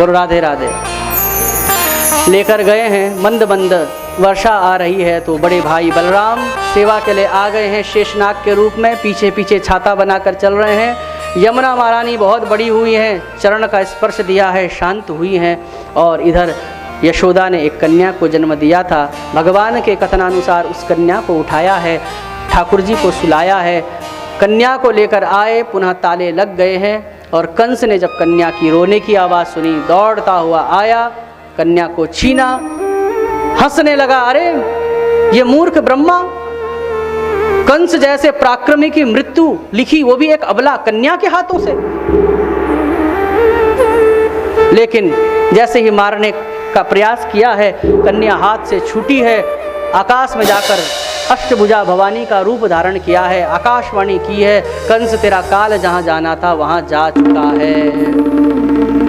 और राधे राधे। लेकर गए हैं मंद मंद वर्षा आ रही है तो बड़े भाई बलराम सेवा के लिए आ गए हैं शेषनाग के रूप में, पीछे पीछे छाता बनाकर चल रहे हैं। यमुना महारानी बहुत बड़ी हुई हैं, चरण का स्पर्श दिया है, शांत हुई हैं। और इधर यशोदा ने एक कन्या को जन्म दिया था। भगवान के कथनानुसार उस कन्या को उठाया है, ठाकुर जी को सुलाया है, कन्या को लेकर आए, पुनः ताले लग गए हैं। और कंस ने जब कन्या की रोने की आवाज़ सुनी, दौड़ता हुआ आया, कन्या को छीना, हंसने लगा, अरे ये मूर्ख ब्रह्मा, कंस जैसे पराक्रमी की मृत्यु लिखी, वो भी एक अबला कन्या के हाथों से। लेकिन जैसे ही मारने का प्रयास किया है, कन्या हाथ से छूटी है, आकाश में जाकर अष्टभुजा भवानी का रूप धारण किया है, आकाशवाणी की है, कंस तेरा काल जहां जाना था वहां जा चुका है।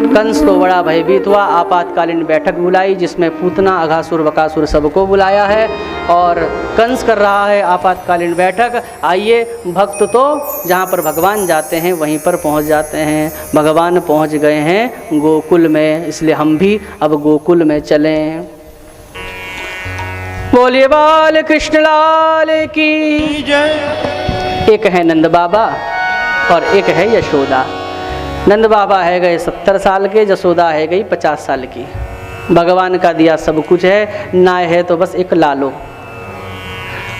कंस तो बड़ा भयभीत हुआ, आपातकालीन बैठक बुलाई जिसमें पूतना, अघासुर, बकासुर सबको बुलाया है और कंस कर रहा है आपातकालीन बैठक। आइए, भक्त तो जहाँ पर भगवान जाते हैं वहीं पर पहुँच जाते हैं। भगवान पहुँच गए हैं गोकुल में, इसलिए हम भी अब गोकुल में चलें। बोलिए बाल कृष्ण लाल की जय। एक है नंद बाबा और एक है यशोदा। नंद बाबा है गए 70 साल के, यशोदा है गई 50 साल की। भगवान का दिया सब कुछ है, ना है तो बस एक लालो।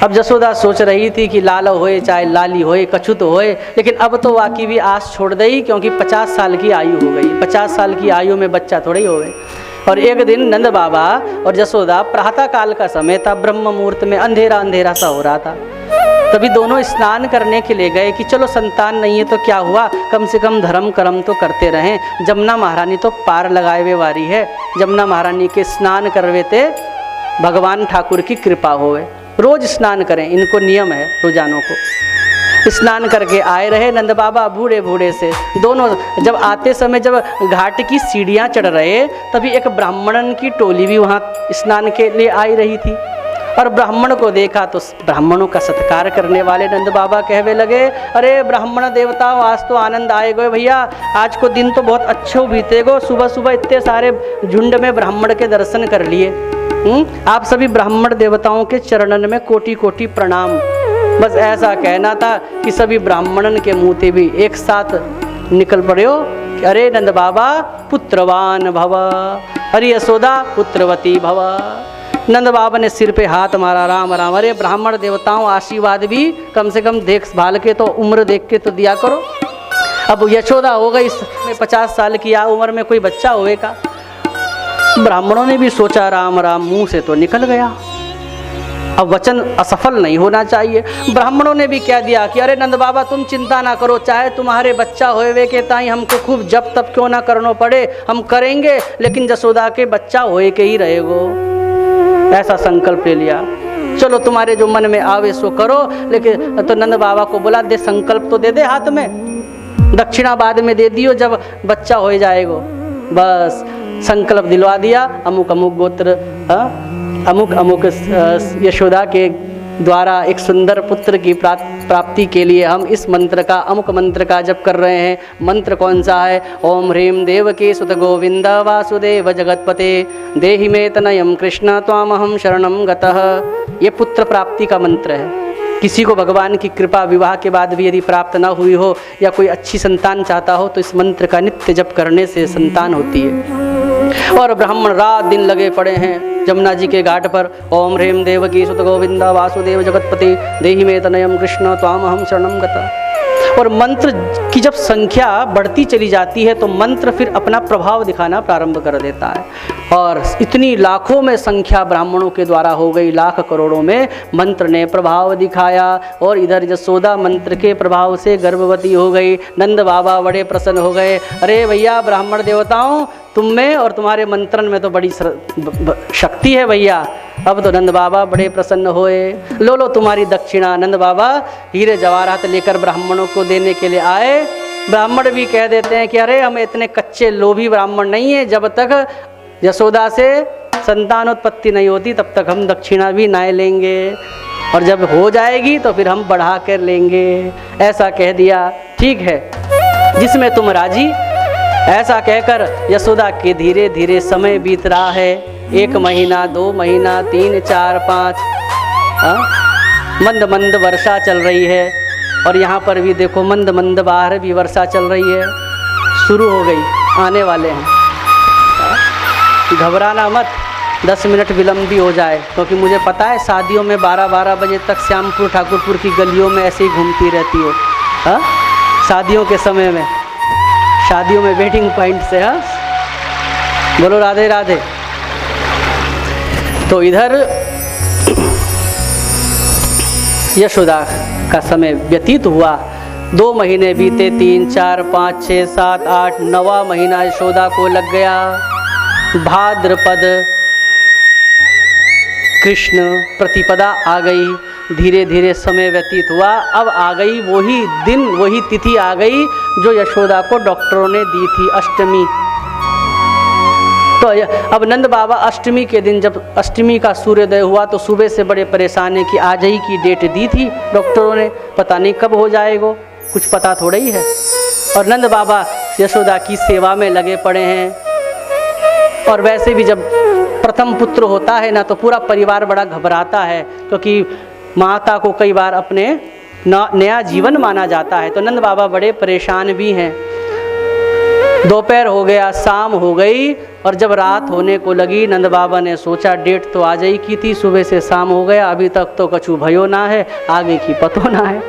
अब यशोदा सोच रही थी कि लालो होए चाहे लाली होए, कछुत होए, लेकिन अब तो वाकई भी आस छोड़ दी, क्योंकि 50 साल की आयु हो गई। 50 साल की आयु में बच्चा थोड़ी होए। और एक दिन नंद बाबा और यशोदा, प्रातः काल का समय था, ब्रह्म मुहूर्त में अंधेरा अंधेरा सा हो रहा था, तभी दोनों स्नान करने के लिए गए कि चलो संतान नहीं है तो क्या हुआ, कम से कम धर्म कर्म तो करते रहें। जमुना महारानी तो पार लगाए हुए वारी है, जमुना महारानी के स्नान करवेते भगवान ठाकुर की कृपा होवे। रोज स्नान करें, इनको नियम है रोजानों को। स्नान करके आए रहे नंद बाबा बूढ़े बूढ़े से। दोनों जब आते समय जब घाट की सीढ़ियाँ चढ़ रहे, तभी एक ब्राह्मणन की टोली भी वहाँ स्नान के लिए आई रही थी। और ब्राह्मण को देखा तो ब्राह्मणों का सत्कार करने वाले नंद बाबा कहवे लगे, अरे ब्राह्मण देवताओं, आज तो आनंद आए गए भैया, आज को दिन तो बहुत अच्छे बीते गो। सुबह सुबह इतने सारे झुंड में ब्राह्मण के दर्शन कर लिए। आप सभी ब्राह्मण देवताओं के चरणन में कोटि कोटि प्रणाम। बस ऐसा कहना था कि सभी ब्राह्मणन के मुँह से भी एक साथ निकल पड़े हो, अरे नंद बाबा पुत्रवान भव, अरे यशोदा पुत्रवती भव। नंद बाबा ने सिर पे हाथ मारा, राम राम। अरे ब्राह्मण देवताओं, आशीर्वाद भी कम से कम देखभाल के तो, उम्र देख के तो दिया करो। अब यशोदा हो गई 50 साल की उम्र में, कोई बच्चा होएगा। ब्राह्मणों ने भी सोचा राम राम, मुंह से तो निकल गया, अब वचन असफल नहीं होना चाहिए। ब्राह्मणों ने भी कह दिया कि अरे नंद बाबा तुम चिंता ना करो, चाहे तुम्हारे बच्चा होए के ताई हमको खूब जब तब क्यों ना करना पड़े, हम करेंगे, लेकिन यशोदा के बच्चा होए के ही रहेगो। ऐसा संकल्प ले लिया, चलो तुम्हारे जो मन में आवे सो करो। लेकिन तो नंद बाबा को बोला, दे संकल्प तो दे दे, हाथ में दक्षिणा बाद में दे दियो जब बच्चा हो जाएगो। बस संकल्प दिलवा दिया, अमुक अमुक गोत्र, अमुक अमुक यशोदा के द्वारा एक सुंदर पुत्र की प्राप्ति के लिए हम इस मंत्र का, अमुक मंत्र का जप कर रहे हैं। मंत्र कौन सा है? ओम ह्रीम देवकी सुत गोविंद वासुदेव जगतपते देहि मे तनयम कृष्ण त्वामहं शरणं गतः। ये पुत्र प्राप्ति का मंत्र है। किसी को भगवान की कृपा विवाह के बाद भी यदि प्राप्त ना हुई हो या कोई अच्छी संतान चाहता हो तो इस मंत्र का नित्य जप करने से संतान होती है। और ब्राह्मण रात दिन लगे पड़े हैं जमुना जी के घाट पर। ओम ह्रीम देवकी सुत गोविंद वासुदेव जगतपति देहि मे तनयम कृष्ण त्वामहं शरणं गतः। और मंत्र की जब संख्या बढ़ती चली जाती है तो मंत्र फिर अपना प्रभाव दिखाना प्रारंभ कर देता है। और इतनी लाखों में संख्या ब्राह्मणों के द्वारा हो गई, लाख करोड़ों में मंत्र ने प्रभाव दिखाया। और इधर यशोदा मंत्र के प्रभाव से गर्भवती हो गई। नंद बाबा बड़े प्रसन्न हो गए, अरे भैया ब्राह्मण देवताओं, तुम में और तुम्हारे मंत्रन में तो बड़ी शक्ति है भैया। अब तो नंद बाबा बड़े प्रसन्न होए। लो लो तुम्हारी दक्षिणा। नंद बाबा हीरे जवाहरात लेकर ब्राह्मणों को देने के लिए आए। ब्राह्मण भी कह देते हैं कि अरे हम इतने कच्चे लोभी ब्राह्मण नहीं है, जब तक यशोदा से संतानोत्पत्ति नहीं होती तब तक हम दक्षिणा भी ना लेंगे, और जब हो जाएगी तो फिर हम बढ़ा कर लेंगे। ऐसा कह दिया। ठीक है, जिसमें तुम राजी ऐसा कहकर यशोदा के धीरे धीरे समय बीत रहा है। 1 महीना, 2 महीना, 3, 4, 5, मंद मंद वर्षा चल रही है। और यहाँ पर भी देखो मंद मंद बाहर भी वर्षा चल रही है, शुरू हो गई, आने वाले हैं। घबराना मत, 10 मिनट विलम्ब भी हो जाए, क्योंकि मुझे पता है शादियों में 12-12 बजे तक श्यामपुर ठाकुरपुर की गलियों में ऐसे ही घूमती रहती हो। हाँ, शादियों के समय में, शादियों में वेटिंग पॉइंट से। हाँ, बोलो राधे राधे। तो इधर यशोदा का समय व्यतीत हुआ। 2 महीने बीते, 3, 4, 5, 6, 7, 8, 9वां महीना यशोदा को लग गया। भाद्रपद कृष्ण प्रतिपदा आ गई। धीरे धीरे समय व्यतीत हुआ। अब आ गई वही दिन, वही तिथि आ गई जो यशोदा को डॉक्टरों ने दी थी, अष्टमी। तो अब नंद बाबा अष्टमी के दिन, जब अष्टमी का सूर्योदय हुआ तो सुबह से बड़े परेशान है कि आज ही की डेट दी थी डॉक्टरों ने, पता नहीं कब हो जाएगा, कुछ पता थोड़ा ही है। और नंद बाबा यशोदा की सेवा में लगे पड़े हैं। और वैसे भी जब प्रथम पुत्र होता है ना, तो पूरा परिवार बड़ा घबराता है, क्योंकि माता को कई बार अपने नया जीवन माना जाता है। तो नंद बाबा बड़े परेशान भी हैं। दोपहर हो गया, शाम हो गई, और जब रात होने को लगी नंद बाबा ने सोचा डेट तो आज ही की थी, सुबह से शाम हो गया, अभी तक तो कछु भयो ना है, आगे की पतो ना है।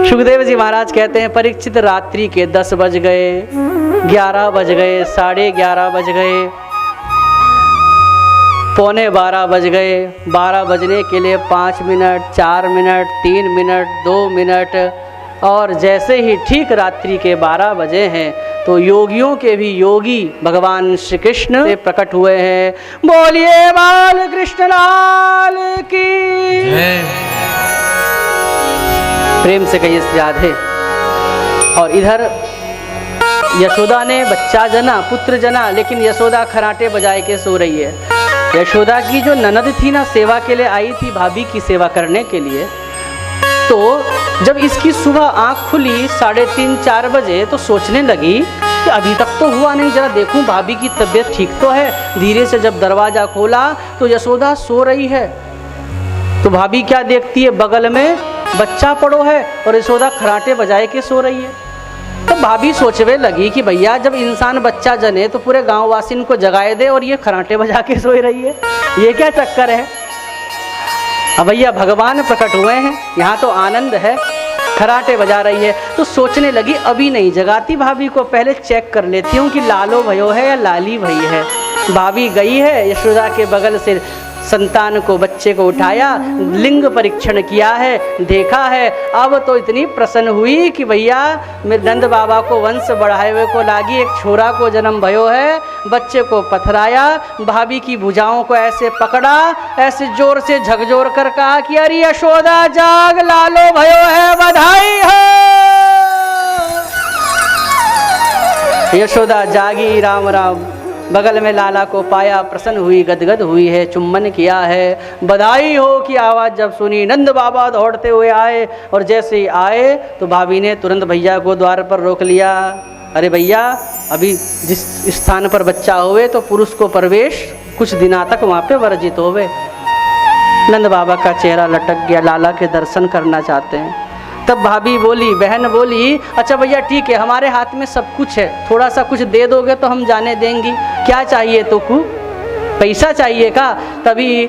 सुखदेव जी महाराज कहते हैं, परीक्षित रात्रि के 10 बज गए, 11 बज गए, 11:30 बज गए, 11:45 बज गए। 12 बजने के लिए 5 मिनट, 4 मिनट, 3 मिनट, 2 मिनट, और जैसे ही ठीक रात्रि के 12 बजे हैं तो योगियों के भी योगी भगवान श्री कृष्ण से प्रकट हुए हैं। बोलिए बाल कृष्ण लाल की प्रेम से कहिए राधे। और इधर यशोदा ने बच्चा जना, पुत्र जना, लेकिन यशोदा खराटे बजाए के सो रही है। यशोदा की जो ननद थी ना, सेवा के लिए आई थी, भाभी की सेवा करने के लिए, तो जब इसकी सुबह आँख खुली 3:30-4 बजे तो सोचने लगी कि अभी तक तो हुआ नहीं, जरा देखूं भाभी की तबीयत ठीक तो है। धीरे से जब दरवाज़ा खोला तो यशोदा सो रही है। तो भाभी क्या देखती है, बगल में बच्चा पड़ो है और यशोदा खराटे बजाए के सो रही है। तो भाभी सोचने लगी कि भैया जब इंसान बच्चा जने तो पूरे गाँव वासिन को जगाए दे, और ये खराटे बजा के सोई रही है, ये क्या चक्कर है। अब भैया भगवान प्रकट हुए हैं, यहाँ तो आनंद है, खराटे बजा रही है। तो सोचने लगी अभी नहीं जगाती भाभी को, पहले चेक कर लेती हूँ कि लालो भयो है या लाली भई है। भाभी गई है, यशोदा के बगल से संतान को, बच्चे को उठाया, लिंग परीक्षण किया है, देखा है। अब तो इतनी प्रसन्न हुई कि भैया मेरे नंद बाबा को वंश बढ़ाए हुए को लागी, एक छोरा को जन्म भयो है। बच्चे को पथराया, भाभी की भुजाओं को ऐसे पकड़ा, ऐसे जोर से झकझोर कर कहा कि अरे यशोदा जाग, लालो भयो है, बधाई हो। यशोदा जागी, राम राम, बगल में लाला को पाया, प्रसन्न हुई, गदगद हुई है, चुम्बन किया है, बधाई हो की आवाज़ जब सुनी नंद बाबा दौड़ते हुए आए। और जैसे ही आए तो भाभी ने तुरंत भैया को द्वार पर रोक लिया। अरे भैया, अभी जिस स्थान पर बच्चा हुए तो पुरुष को प्रवेश कुछ दिनों तक वहाँ पे वर्जित होवे। नंद बाबा का चेहरा लटक गया, लाला के दर्शन करना चाहते हैं। तब भाभी बोली, बहन बोली, अच्छा भैया ठीक है, हमारे हाथ में सब कुछ है, थोड़ा सा कुछ दे दोगे तो हम जाने देंगी, क्या चाहिए तो को पैसा चाहिए का। तभी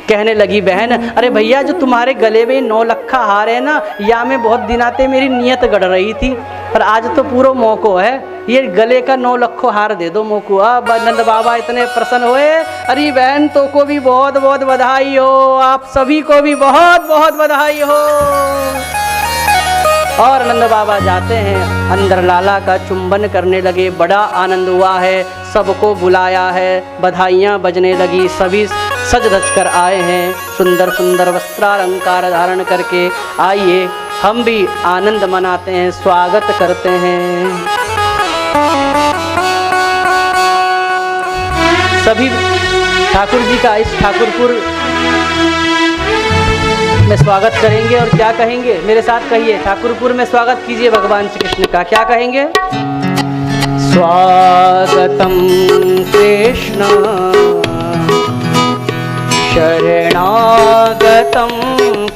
कहने लगी बहन, अरे भैया जो तुम्हारे गले में 9 लखा हार है ना, या में बहुत दिन आते मेरी नीयत गड़ रही थी, पर आज तो पूरा मौको है, ये गले का 9 लखो हार दे दो मोको। अब नंद बाबा इतने प्रसन्न हुए, अरे बहन तो को भी बहुत बहुत बधाई हो, आप सभी को भी बहुत बहुत बधाई हो। और नंद बाबा जाते हैं अंदर, लाला का चुंबन करने लगे, बड़ा आनंद हुआ है, सबको बुलाया है, बधाइयाँ बजने लगी, सभी सज धज कर आए हैं, सुंदर सुंदर वस्त्रालंकार धारण करके। आइए हम भी आनंद मनाते हैं, स्वागत करते हैं। सभी ठाकुर जी का इस ठाकुरपुर में स्वागत करेंगे और क्या कहेंगे, मेरे साथ कहिए, ठाकुरपुर में स्वागत कीजिए भगवान श्री कृष्ण का। क्या कहेंगे? स्वागतम कृष्ण शरणागतम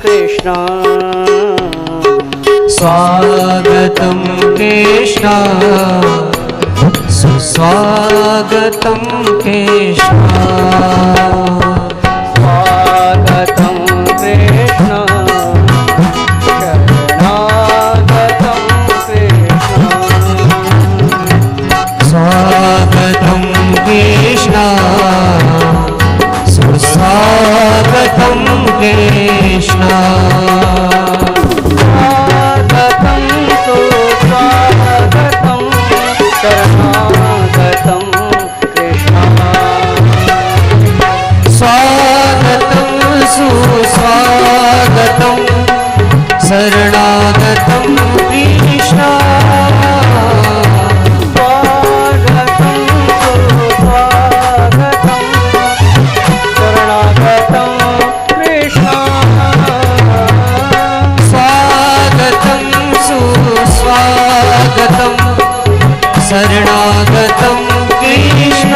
कृष्ण, स्वागतम कृष्ण सुस्वागतम कृष्ण, स्वागतम कृष्ण शरणागतम कृष्ण, स्वागतम कृष्ण सुस्वागतम कृष्ण, स्वागतम सुस्वागतम शरणागतम कृष्ण, स्वागतम सुस्वागतम शरणागतम कृष्ण, स्वागतम सुस्वागतम शरणागतम कृष्ण, स्वागतम सुस्वागतम शरणागतम कृष्ण,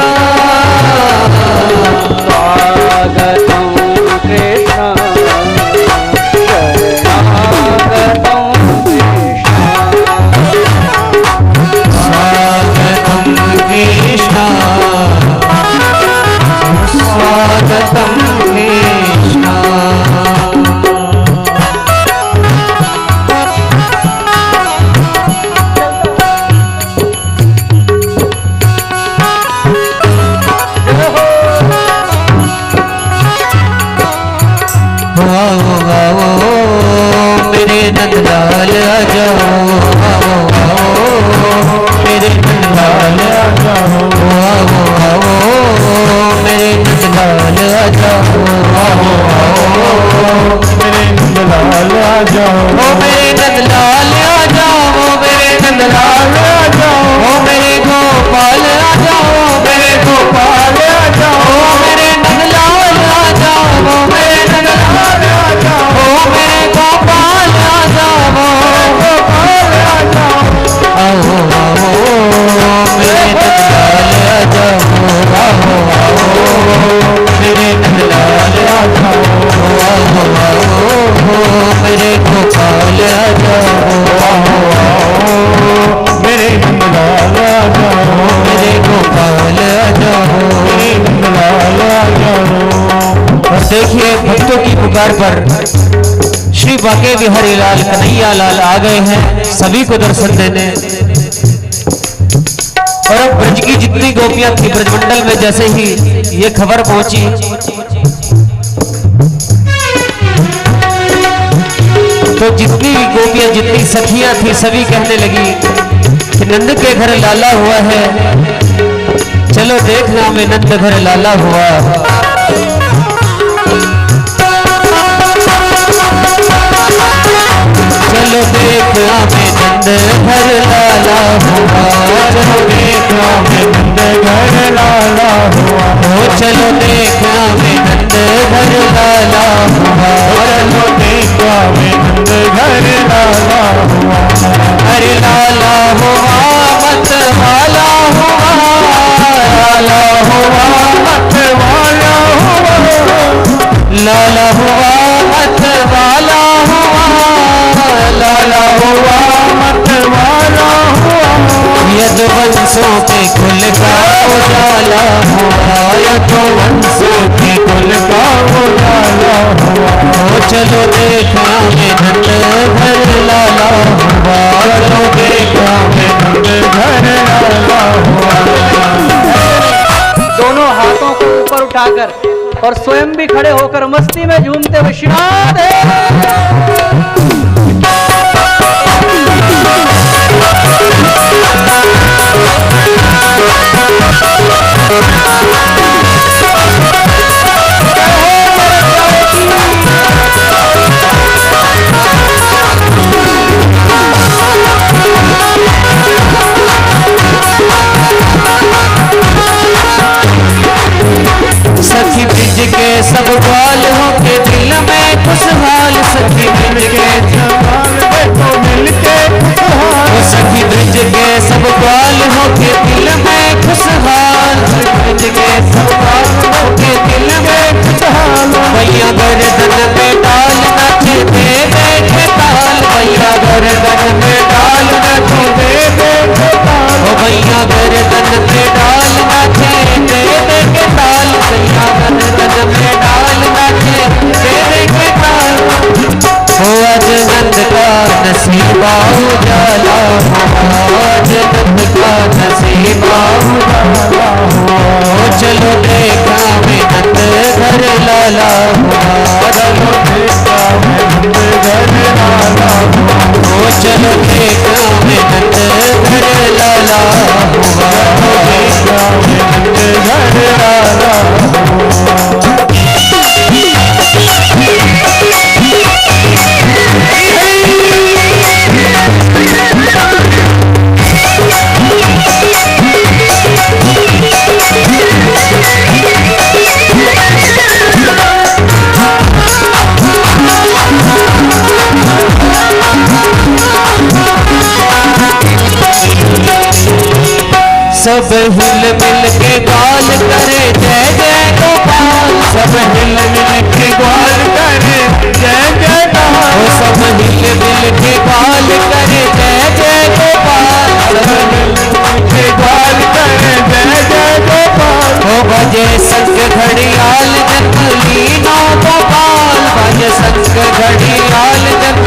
स्वागतम कृष्ण शरणागतम कृष्ण, स्वागतम कृष्ण स्वागतम कृष्ण, आओ आओ मेरे नंदलाल आ जाओ, आओ आओ मेरे नंदलाल आ जाओ, आओ आओ मेरे नंदलाल आ जाओ, आओ आओ मेरे नंदलाल आ जाओ, ओ मेरे नंदलाल आ जाओ, ओ मेरे नंदलाल आ जाओ, ओ मेरे गोपाल आ जाओ, मेरे गोपाल आ जाओ, ओ मेरे नंदलाल आ जाओ, ओ मेरे नंदलाल आ जाओ, ओ मेरे गोपाल आ जाओ, गोपाल आ जाओ, आओ आओ मेरे नंदलाल आ जाओ, आओ आओ मेरे नंदलाल आ जाओ, आओ आओ मेरे गोपाल आ जाओ, आओ आओ मेरे नंदलाल आ जाओ, मेरे गोपाल आ जाओ, मेरे नंदलाल आ जाओ। और देखिए भक्तों की पुकार पर श्री बांके बिहारी लाल कन्हैया लाल आ गए हैं सभी को दर्शन देने। और अब ब्रज की जितनी गोपियां थी ब्रजमंडल में जैसे ही ये खबर पहुंची तो जितनी भी गोपियां जितनी सखियां थी सभी कहने लगी कि नंद के घर लाला हुआ है, चलो देखना में नंद घर लाला हुआ। चलो देखना में नंद घर लाला हुआ, चलो देखना में नंद घर लाला हुआ, ओ चलो देखना में नंद घर लाला हुआ, चलो देखना में नंद घर लाला हुआ, अरे लाला हुआ मत वाला हुआ, लाला हुआ मत वाला हुआ, लाला हुआ मत वाला हुआ, लाला हुआ मत वाला हुआ, यदुवंशों के कुल का उजाला हुआ, यदुवंशों के कुल का उजाला हुआ, ओ चलो देखना में नंद घर लाला हुआ, चलो देखना में नंद घर लाला हुआ। दोनों हाथों को ऊपर उठाकर और स्वयं भी खड़े होकर मस्ती में झूमते हुए श्री राधे सखी ब्रिज के सब ग्वाल हो के दिल में खुशहाल सब हिल मिल के गाल करे जय जय गोपाल, सब हिल मिल के गाल करे जय जय गोपाल, सब हिल मिल के गाल करे जय जय गोपाल, सब हिल मिल के गाल करे जय जय गोपाल। हो बजे संग घड़ियाल जग लीना गोपाल, बजे संग घड़ियाल जग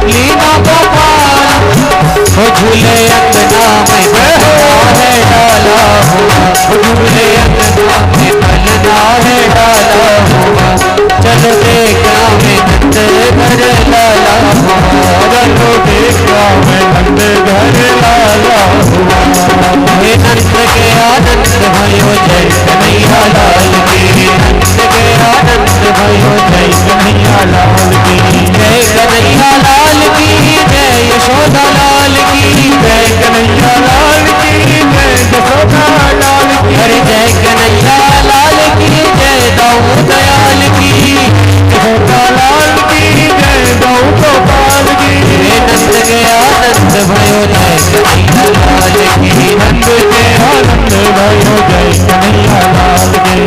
लीना गोपाल। हो झूले अंगना में बलना है डाला हुआ, झूले अंगना में बलना है डाला हुआ, चलो देखा में नंद घर लाला हुआ, चलो देखा में नंद घर लाला हुआ। हे नंद के आनंद भयो जय कन्हैया लाल की, नंद के आनंद भयो जय कन्हैया लाल की, जय कन्हैया लाल की, जय यशोदा लाल की, जय कन्हैया लाल की, जय यशोदा लाल की, अरे जय कन्हैया लाल की, जय दाऊद दयाल की, यशोदा लाल की, जय दाऊद गोपाल की। हे नंद के आनंद भयो जय कन्हैया लाल की, नंद के आनंद भयो जय कन्हैया लाल की।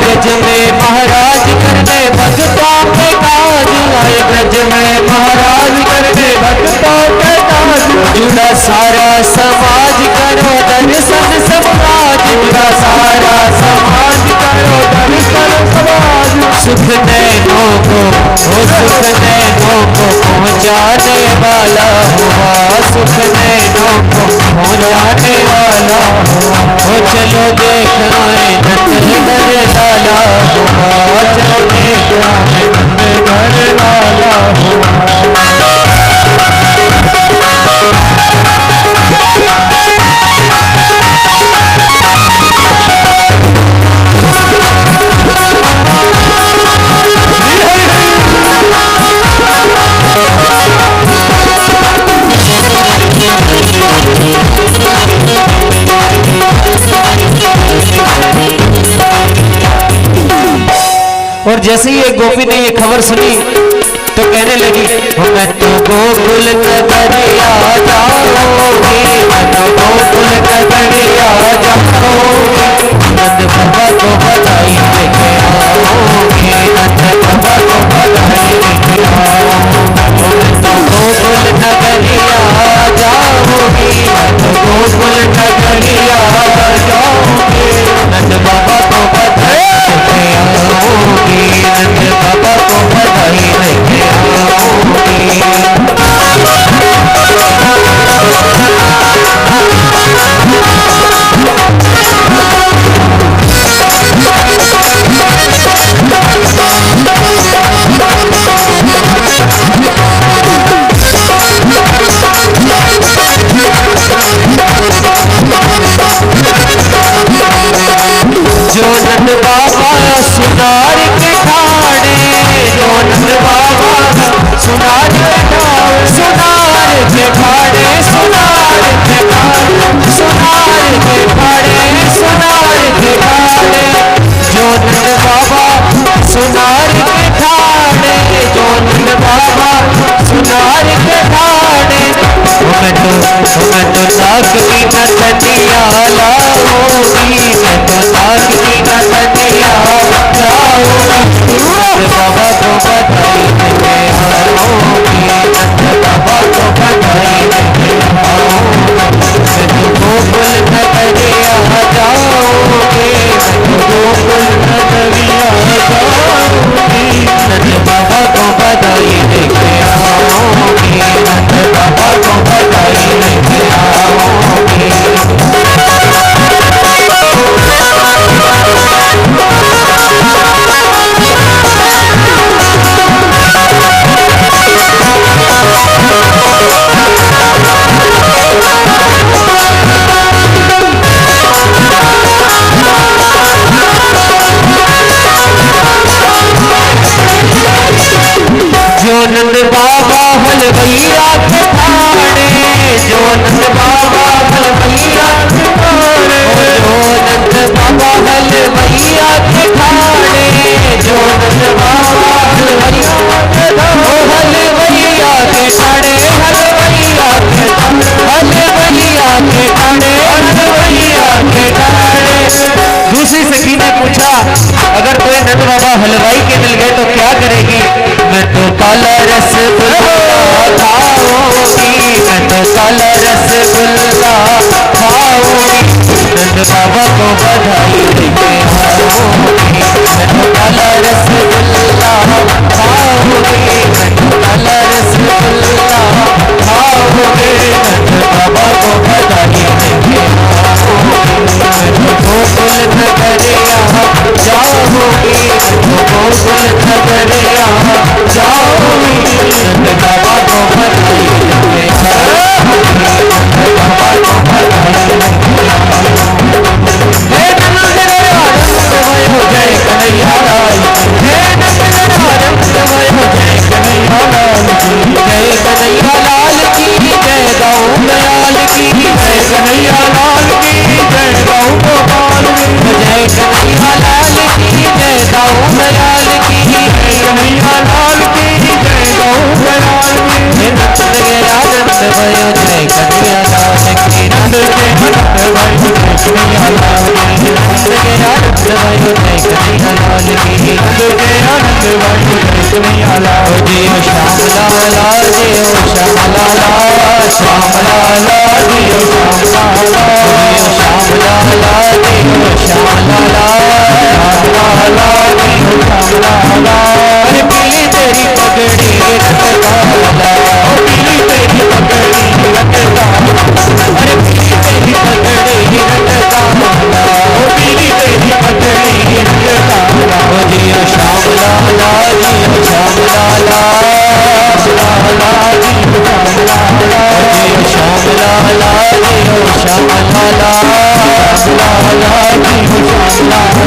ब्रज में महाराज करने भक्तों के काज, आए ब्रज में महाराज करने भक्तों के काज, जुड़ा सारा समाज करो दर्शन समाज, जुड़ा सारा समाज करो दर्शन समाज। सुख नैनों को सुख नैनों को पहुँचाने वाला हुआ, सुख नैनों को पहुँचाने वाला हुआ। हो चलो देखो नंद घर लाला हुआ, चलो देखो नंद घर लाला हुआ। और जैसे ही एक गोपी ने ये खबर सुनी तो कहने लगी, मैं तो गोकुल नगरिया जाऊंगी, मैं तो गोकुल नगरिया जाऊंगी, नंद बाबा को बधाई लेके आओगी, नंद बाबा को बधाई लेके आओगी। मैं तो गोकुल नगरिया जाऊंगी, मैं तो गोकुल नगरिया जाऊंगी, नंद बाबा को बधाई लेके आओगी, नंद बाबा को बधाई लेके आओगी। जो नंद बाबा सुनार के ठाणे, जो नंद बाबा सुनार के ठाणे, सुनार के ठाणे, सुनार के ठाणे, सुनार के ठाणे, सुनार के ठाणे, जो नंद बाबा सुनार के ठाणे, जो नंद बाबा सुनार के ठाणे। मैं तो नाग की नथनिया लाऊंगी, मैं तो नाग की नथनिया लाऊंगी, नंद बाबा को बधाई देके आऊंगी, नंद बाबा को बधाई देके आऊंगी। मैं तो गोकुल नगरिया जाऊंगी, मैं तो अगर कोई नंद बाबा हलवाई के मिल गए तो क्या करेगी? मैं तो काला रसगुल्ला खाऊंगी, मैं तो काला रसगुल्ला खाऊंगी, नंद बाबा को बधाई देके आऊंगी। मैं तो काला रसगुल्ला खाऊंगी, मैं तो काला रसगुल्ला खाऊंगी, नंद बाबा को बधाई देके आऊंगी। मैं तो गोकुल नगरिया जाऊंगी, मैं तो गोकुल नगरिया जाऊंगी, नंद बाबा को बधाई देके आऊंगी, नंद बाबा को बधाई देके आऊंगी। हे नंदनवारंगमय हो जय कन्हैया लाल, हे नंदनवारंगमय हो जय कन्हैया लाल की, जय कन्हैया लाल की जय गौ दयाल की, जय कन्हैया लाल की जय गौ गोपाल की, जय कन्हैया लाल की जय गौ दयाल की, जय कन्हैया लाल की जय गौ दयाल की। हे नंद के आनंद भयो जय कन्हैया लाल की, नंद के आनंद भयो जय कन्हैया लाल की, नंद के आनंद भयो जय कन्हैया लाल की, नंद के आनंद भयो जय कन्हैया लाल की। श्याम लाला जियो श्याम लाला, श्याम लाला जियो श्याम लाला, श्याम लाला जियो श्याम लाला, श्याम लाला जियो श्याम लाला। अरे पीली तेरी पगड़ी रंग काला, ओ पीली तेरी पगड़ी रंग काला, अरे पीली तेरी पगड़ी रंग काला, ओ पीली तेरी पगड़ी रंग काला। ओ जियो श्याम लाला जियो श्याम लाला, लाला जियो श्याम लाला, जियो श्याम लाला जियो श्याम लाला, लाला जियो श्याम लाला।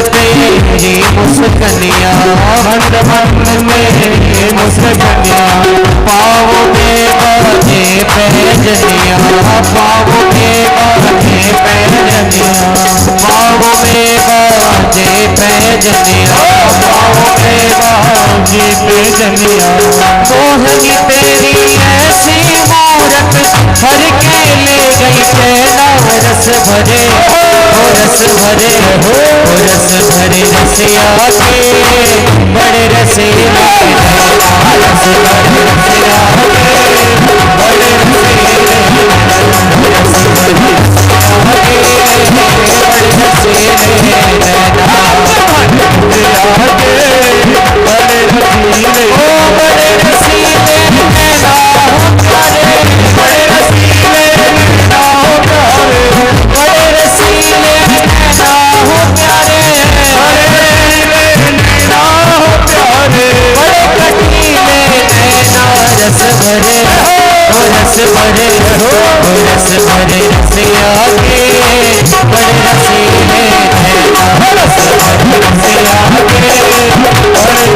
तेरी मुस्कनिया, मंद मंद मेरी मुस्कनिया, पाँव में बाजे पैजनिया, पाँव में बाजे पैजनिया, पाँव में बाजे पैजनिया, पाँव में बाजे पैजनिया। मोहनी तेरी ऐसी मूरत हर के ले गई चैना, रस भरे रस भरे रस भरे रसिया के बड़े रसीले, रस भरे रसिया के बड़े रसीले, रस भरे रसिया के बड़े रसीले, बड़े रसीले, ओ बड़े रसीले नैना प्यारे, बड़े रसीले नैना प्यारे, बड़े रसीले नैना हो प्यारे, बड़े नैना हो प्यारे, बड़े कटीले नैना रस भरे रस भरे रस भरे रसिया के बड़े रसीले नैना, रस भरे रसिया के बड़े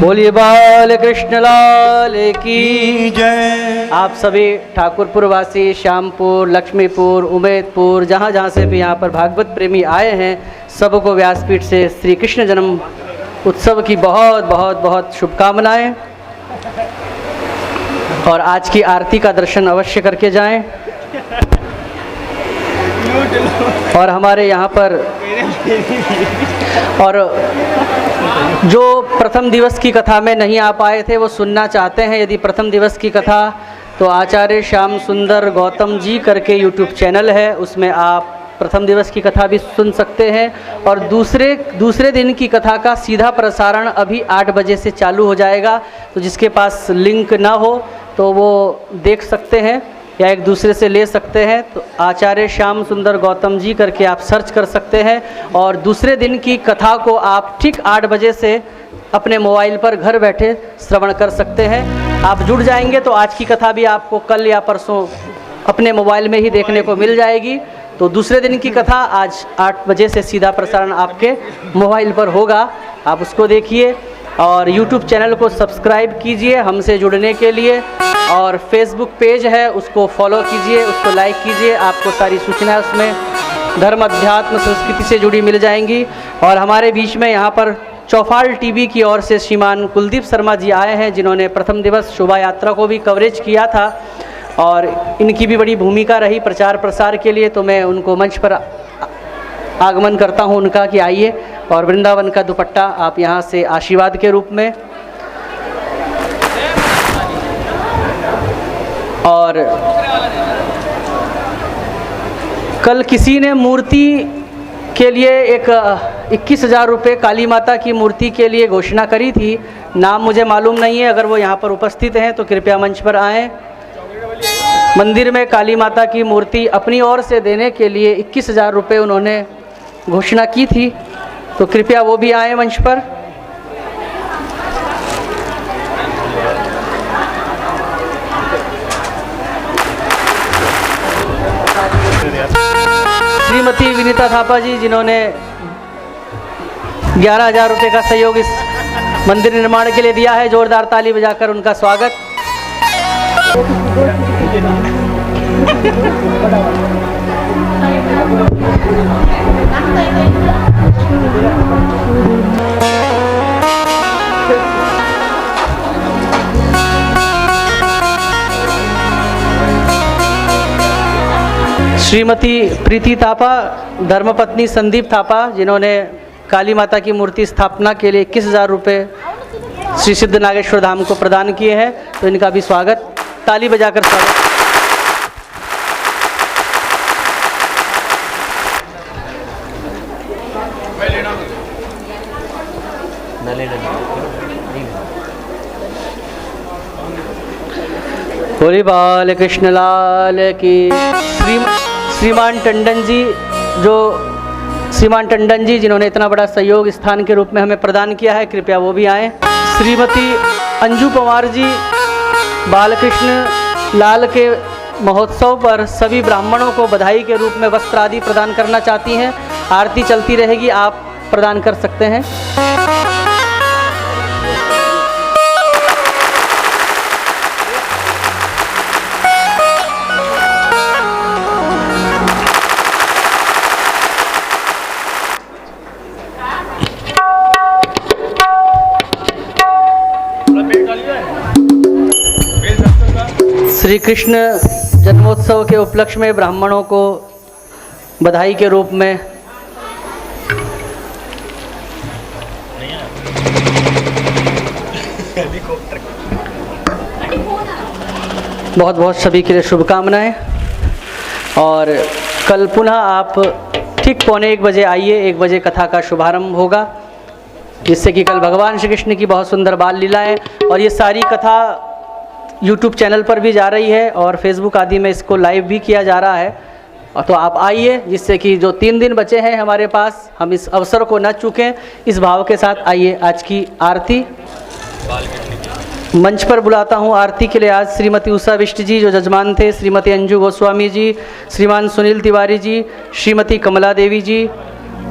बोलिए बाल कृष्ण लाल की जय। आप सभी ठाकुरपुर वासी, श्यामपुर, लक्ष्मीपुर, उमेदपुर, जहाँ जहाँ से भी यहाँ पर भागवत प्रेमी आए हैं, सबको व्यासपीठ से श्री कृष्ण जन्म उत्सव की बहुत बहुत बहुत शुभकामनाएं। और आज की आरती का दर्शन अवश्य करके जाएं। और हमारे यहाँ पर और जो प्रथम दिवस की कथा में नहीं आ पाए थे वो सुनना चाहते हैं, यदि प्रथम दिवस की कथा, तो आचार्य श्याम सुंदर गौतम जी करके यूट्यूब चैनल है, उसमें आप प्रथम दिवस की कथा भी सुन सकते हैं। और दूसरे दिन की कथा का सीधा प्रसारण अभी 8 बजे से चालू हो जाएगा, तो जिसके पास लिंक ना हो तो वो देख सकते हैं या एक दूसरे से ले सकते हैं। तो आचार्य श्याम सुंदर गौतम जी करके आप सर्च कर सकते हैं और दूसरे दिन की कथा को आप ठीक 8 बजे से अपने मोबाइल पर घर बैठे श्रवण कर सकते हैं। आप जुड़ जाएंगे तो आज की कथा भी आपको कल या परसों अपने मोबाइल में ही देखने को मिल जाएगी। तो दूसरे दिन की कथा आज 8 बजे से सीधा प्रसारण आपके मोबाइल पर होगा, आप उसको देखिए। और YouTube चैनल को सब्सक्राइब कीजिए हमसे जुड़ने के लिए, और Facebook पेज है उसको फॉलो कीजिए, उसको लाइक कीजिए, आपको सारी सूचनाएं उसमें धर्म, अध्यात्म, संस्कृति से जुड़ी मिल जाएंगी। और हमारे बीच में यहाँ पर चौफाल टीवी की ओर से श्रीमान कुलदीप शर्मा जी आए हैं, जिन्होंने प्रथम दिवस शोभा यात्रा को भी कवरेज किया था और इनकी भी बड़ी भूमिका रही प्रचार प्रसार के लिए। तो मैं उनको मंच पर आगमन करता हूं उनका कि आइए और वृंदावन का दुपट्टा आप यहाँ से आशीर्वाद के रूप में। और कल किसी ने मूर्ति के लिए एक 21,000 रुपये काली माता की मूर्ति के लिए घोषणा करी थी, नाम मुझे मालूम नहीं है, अगर वो यहाँ पर उपस्थित हैं तो कृपया मंच पर आएँ। मंदिर में काली माता की मूर्ति अपनी ओर से देने के लिए 21,000 रुपये उन्होंने घोषणा की थी, तो कृपया वो भी आए मंच पर। श्रीमती विनीता थापा जी, जिन्होंने 11,000 रुपये का सहयोग इस मंदिर निर्माण के लिए दिया है, जोरदार ताली बजाकर उनका स्वागत। श्रीमती प्रीति थापा, धर्मपत्नी संदीप थापा, जिन्होंने काली माता की मूर्ति स्थापना के लिए 21,000 रुपये श्री सिद्ध नागेश्वर धाम को प्रदान किए हैं। तो इनका भी स्वागत, ताली बजाकर स्वागत। बोली बाल कृष्ण लाल की। श्रीमान टंडन जी जिन्होंने इतना बड़ा सहयोग स्थान के रूप में हमें प्रदान किया है, कृपया वो भी आएँ। श्रीमती अंजू पवार जी बालकृष्ण लाल के महोत्सव पर सभी ब्राह्मणों को बधाई के रूप में वस्त्र आदि प्रदान करना चाहती हैं। आरती चलती रहेगी, आप प्रदान कर सकते हैं। श्री कृष्ण जन्मोत्सव के उपलक्ष्य में ब्राह्मणों को बधाई के रूप में बहुत बहुत सभी के लिए शुभकामनाएं। और कल पुनः आप ठीक 1:15 बजे आइए, 1 बजे कथा का शुभारंभ होगा, जिससे कि कल भगवान श्री कृष्ण की बहुत सुंदर बाल लीलाएं, और ये सारी कथा YouTube चैनल पर भी जा रही है और Facebook आदि में इसको लाइव भी किया जा रहा है। और तो आप आइए, जिससे कि जो 3 दिन बचे हैं हमारे पास, हम इस अवसर को न चूकें, इस भाव के साथ आइए। आज की आरती मंच पर बुलाता हूँ आरती के लिए आज श्रीमती उषा बिष्ट जी जो जजमान थे, श्रीमती अंजू गोस्वामी जी, श्रीमान सुनील तिवारी जी, श्रीमती कमला देवी जी।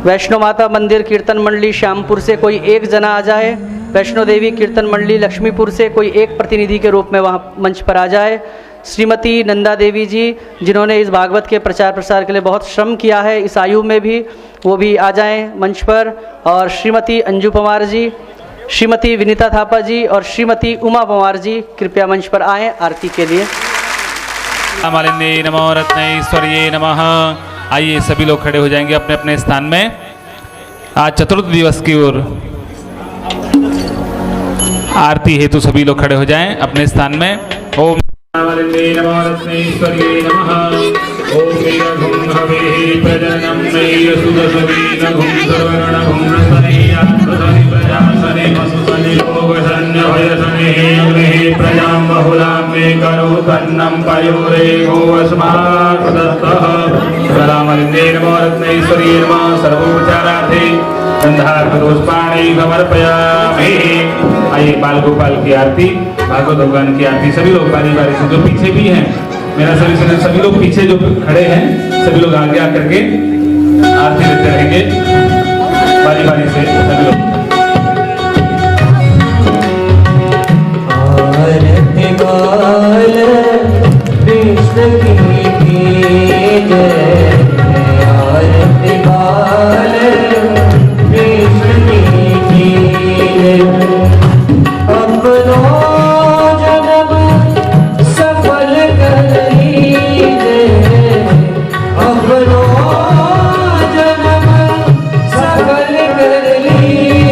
वैष्णो माता मंदिर कीर्तन मंडली श्यामपुर से कोई एक जना आ जाए, वैष्णो देवी कीर्तन मंडली लक्ष्मीपुर से कोई एक प्रतिनिधि के रूप में वहाँ मंच पर आ जाए। श्रीमती नंदा देवी जी जिन्होंने इस भागवत के प्रचार प्रसार के लिए बहुत श्रम किया है इस आयु में भी, वो भी आ जाएं मंच पर। और श्रीमती अंजू पवार जी, श्रीमती विनीता थापा जी और श्रीमती उमा पवार जी कृपया मंच पर आएँ आरती के लिए। मालिन्ये नमो रत्नेश्वर्ये नमः। आइए सभी लोग खड़े हो जाएंगे अपने अपने स्थान में। आज चतुर्थ दिवस की ओर आरती हेतु सभी लोग खड़े हो जाएं अपने स्थान में। ओम मालिन्ये नमो रत्नेश्वर्ये नमः। ओम वीरभुं हवेः प्रजननं मेय सुदशवीरभुं सर्वगणभुं रसनेयात्मसनि प्रजासने वसुसनि लोकशन्यभयसने योनिः प्रजां बहुलां मे करोतन्नं पयोरे गोऽस्मात्तः। मालिन्ये नमो रत्नेश्वर्ये नमः। सर्वोपचारार्थे गंधार्घ्यपुष्पाणि समर्पयामि। आइए बाल गोपाल की आरती, भागवत भगवान की आरती सभी लोग बारी बारी से, जो पीछे भी हैं, मेरा सभी लोग पीछे जो खड़े हैं सभी लोग आगे आकर के आरती लेते रहेंगे बारी बारी से सभी लोग। आरती बाल कृष्ण की जय, आरती बाल कृष्ण की जय। अपनो जन्म सफल कर लीजिए, अपनो जन्म सफल कर लीजिए।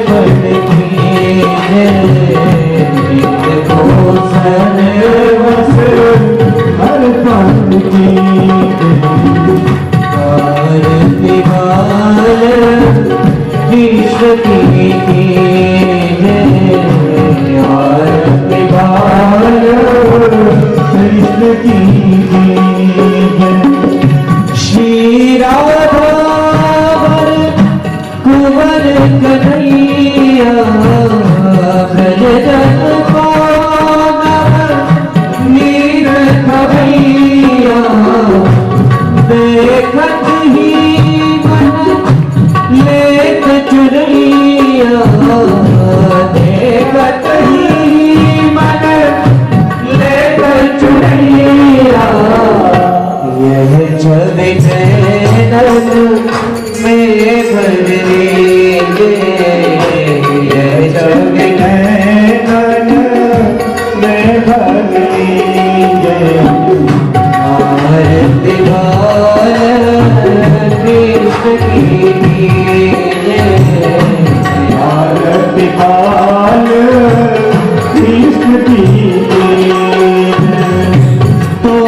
बन कीजे को सर्वस हर पल कीजे आरती बाल कृष्ण की कीजे आरती बाल कृष्ण की कीजे श्री राधा कुंवर कन्हैया ब्रज जन नीर खवैया देखत ही मन लेत चुनैया देखत ही मन लेत चुनैया यह छवि नैनन में भर लीजे यह छवि नैनन में भर लीजे आरती बाल कृष्ण की कीजे आरती बाल कृष्ण की कीजे तो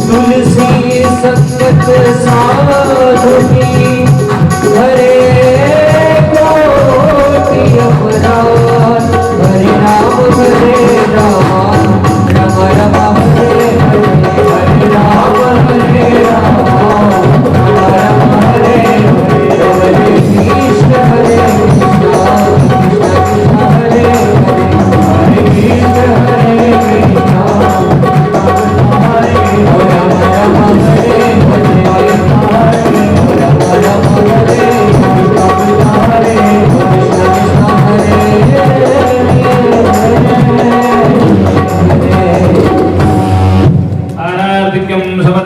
तुलसी संगत साधु की